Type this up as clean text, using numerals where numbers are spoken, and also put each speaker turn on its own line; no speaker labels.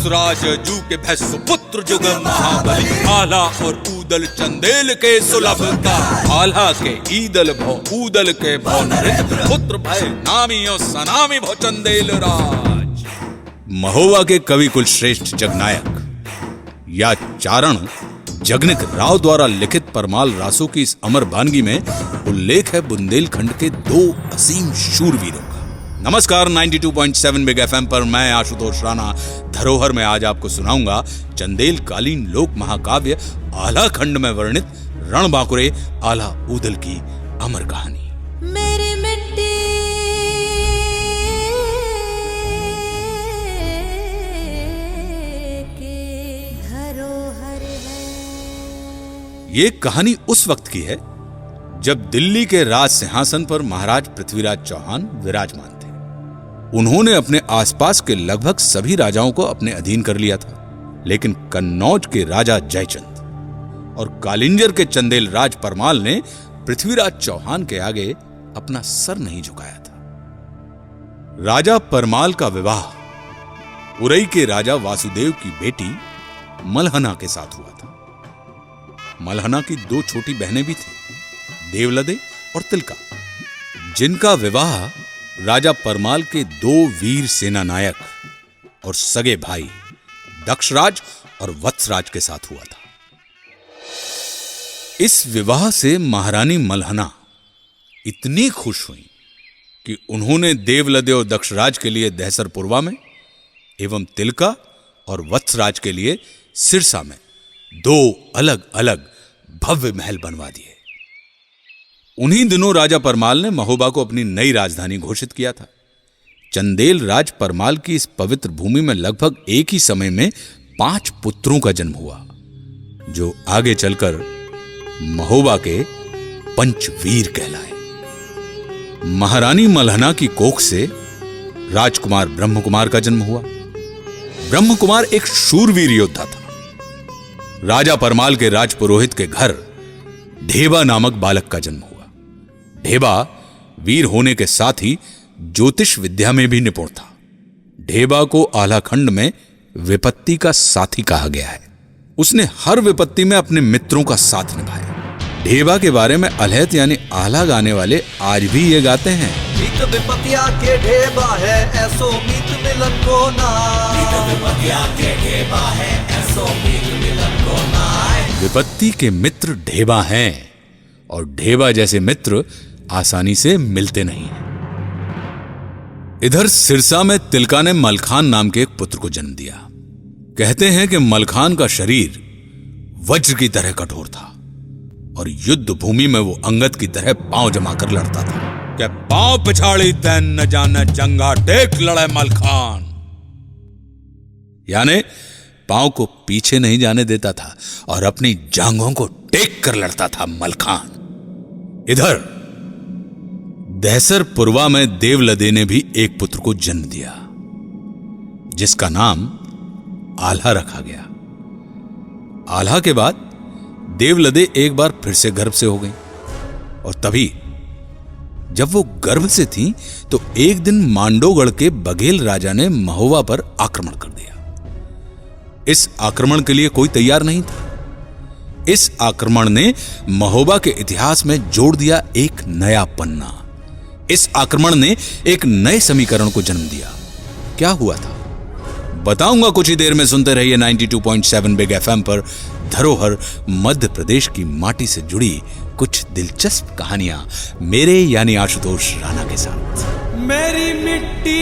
दक्षराज जू के भैंसु पुत्र जुग महाबली, आला और ऊदल चंदेल के सुलभ का, आला के ईदल भौ ऊदल के भौ नृत्य, पुत्र भय नामी और सनामी भौ चंदेल राज। महोबा के कवि कुल श्रेष्ठ जगनायक या चारण जगनिक राव द्वारा लिखित परमाल रासों की इस अमर वानगी में उल्लेख है बुंदेलखंड के 2 असीम शूरवीरों का। नमस्कार, 92.7 बिग एफएम पर मैं आशुतोष राणा धरोहर में आज आपको सुनाऊंगा चंदेल कालीन लोक महाकाव्य आला खंड में वर्णित रणबांकुरे आला ऊदल की अमर कहानी।
मेरी मिट्टी के धरोहर है।
ये कहानी उस वक्त की है जब दिल्ली के राज सिंहासन पर महाराज पृथ्वीराज चौहान विराजमान थे। उन्होंने अपने आसपास के लगभग सभी राजाओं को अपने अधीन कर लिया था, लेकिन कन्नौज के राजा जयचंद और कालिंजर के चंदेल राज परमाल ने पृथ्वीराज चौहान के आगे अपना सर नहीं झुकाया था। राजा परमाल का विवाह उरई के राजा वासुदेव की बेटी मलहना के साथ हुआ था। मलहना की 2 छोटी बहनें भी थीं, देवलदे और तिलका, जिनका विवाह राजा परमाल के 2 वीर सेना नायक और सगे भाई दक्षराज और वत्सराज के साथ हुआ था। इस विवाह से महारानी मलहना इतनी खुश हुई कि उन्होंने देवलदे और दक्षराज के लिए दहसरपुरवा में एवं तिलका और वत्सराज के लिए सिरसा में 2 अलग अलग भव्य महल बनवा दिए। उन्हीं दिनों राजा परमाल ने महोबा को अपनी नई राजधानी घोषित किया था। चंदेल राज परमाल की इस पवित्र भूमि में लगभग एक ही समय में 5 पुत्रों का जन्म हुआ, जो आगे चलकर महोबा के पंचवीर कहलाए। महारानी मलहना की कोख से राजकुमार ब्रह्मकुमार का जन्म हुआ। ब्रह्मकुमार एक शूरवीर योद्धा था। राजा परमाल के राजपुरोहित के घर ढेबा नामक बालक का जन्म हुआ। ढेबा वीर होने के साथ ही ज्योतिष विद्या में भी निपुण था। ढेबा को आलाखंड में विपत्ति का साथी कहा गया है। उसने हर विपत्ति में अपने मित्रों का साथ निभाया। ढेबा के बारे में अलहत यानी आला गाने वाले आज भी ये गाते हैं,
विपत्तिया के ढेबा है ऐसो मीत मिलन को ना, विपत्तिया के ढेबा है ऐसो मीत मिलन को ना।
विपत्ति के मित्र ढेबा हैं और ढेबा जैसे मित्र आसानी से मिलते नहीं हैं। इधर सिरसा में तिलका ने मलखान नाम के एक पुत्र को जन्म दिया। कहते हैं कि मलखान का शरीर वज्र की तरह कठोर था और युद्ध भूमि में वो अंगद की तरह पांव जमा कर लड़ता था। क्या पांव पिछाड़ी तैन न जाने जंगा टेक लड़े मलखान, यानी पांव को पीछे नहीं जाने देता था और अपनी जांघों को टेक कर लड़ता था मलखान। इधर दहसरपुरवा में देवलदे ने भी एक पुत्र को जन्म दिया, जिसका नाम आल्हा रखा गया। आल्हा के बाद देवलदे एक बार फिर से गर्भ से हो गई और तभी जब वो गर्भ से थी तो एक दिन मांडोगढ़ के बघेल राजा ने महोबा पर आक्रमण कर दिया। इस आक्रमण के लिए कोई तैयार नहीं था। इस आक्रमण ने महोबा के इतिहास में जोड़ दिया एक नया पन्ना। इस आक्रमण ने एक नए समीकरण को जन्म दिया। क्या हुआ था बताऊंगा कुछ ही देर में। सुनते रहिए 92.7 बिग एफएम पर धरोहर, मध्य प्रदेश की माटी से जुड़ी कुछ दिलचस्प कहानियां मेरे यानी आशुतोष राणा के साथ।
मेरी मिट्टी